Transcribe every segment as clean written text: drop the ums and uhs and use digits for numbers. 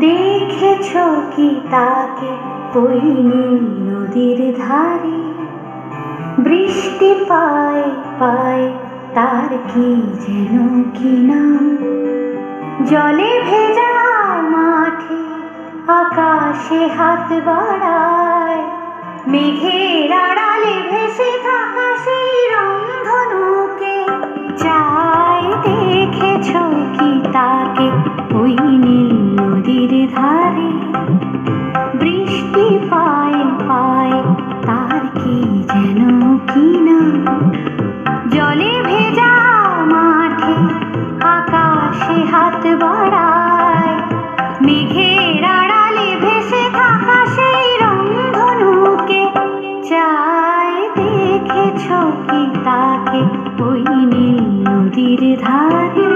দেখেছো কি তাকে ওই নীল নদীর ধারে? বৃষ্টি পায় পায় তার কি যেন কি নাম। জলে ভেজা মাঠে আকাশে হাত বাড়ায়, মেঘের আড়ালে ভেসে থাকা সেই রংধনুকে চায়। দেখেছো কি তাকে ওই নীল নদীর ধারে? বৃষ্টি পায় পায় তার কি যেন কি নাম। জলে ভেজা মাঠে আকাশে হাত বাড়ায়, মেঘের আড়ালে ভেসে থাকা সেই রংধনুকে চায়। দেখেছো কি তাকে ওই নীল নদীর ধারে?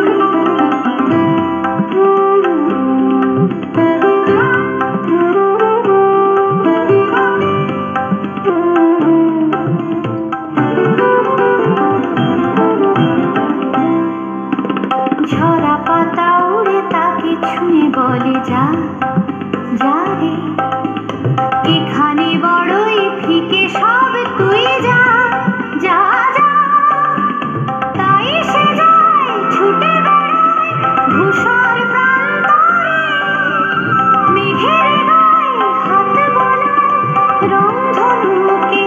ঝরা পাতা উড়ে তাকে ছুঁয়ে বলে যা যা রে, এখানে বড়ই ফিকে সব, তুই যা যা যা। তাই সে যায় ছুটে বেড়ায় ধূসর প্রান্তরে, মেঘের গায়ে হাত বোলায় রংধনুকে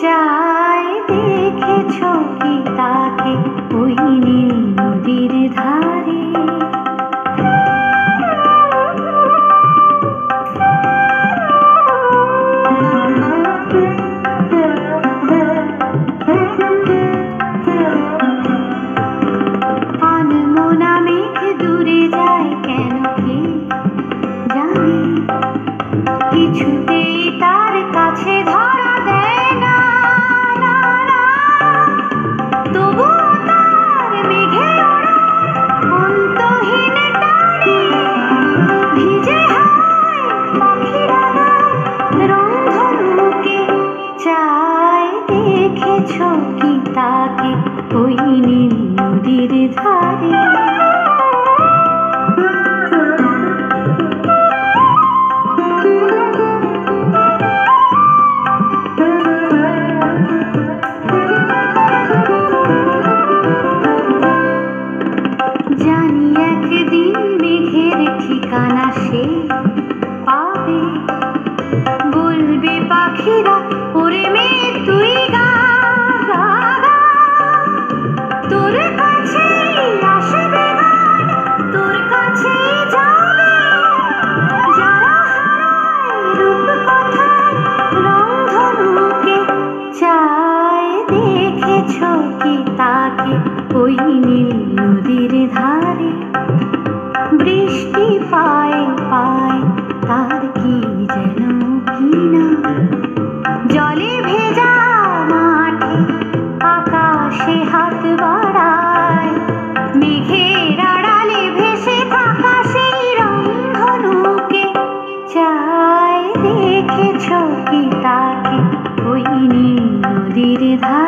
চায়। দেখেছো কি তাকে ওই নীল নদীর ধারে? আনমনা মেঘ দূরে যায় কেন কে জানে, কিছুতেই তার কাছে ধরা দেয় না। তবুও তার মেঘে ওড়ার অন্তহীন টানে, ভিজে হাওয়ায় পাখিরা গায় রংধনুকে চায়। দেখেছো কি তাকে ওই নীল নদীর ধারে? জানি একদিন মেঘের ঠিকানা সে পাবে, বলবে পাখিরা ওরে মেঘ তুই গা গা গা। তোর কাছেই আসবে গান, তোর কাছেই যাবে, যারা হারায় রূপকথার রংধনুকে চায়। দেখেছো কি তাকে ওই নীল নদীর ধারে? বৃষ্টি পায় পায় তার কি যেন কি নাম। জলে ভেজা মাঠে আকাশে হাত বাড়ায়, মেঘের আড়ালে ভেসে থাকা সেই রংধনুকে চায়। দেখেছো কি তাকে ওই নীল নদীর ধারে?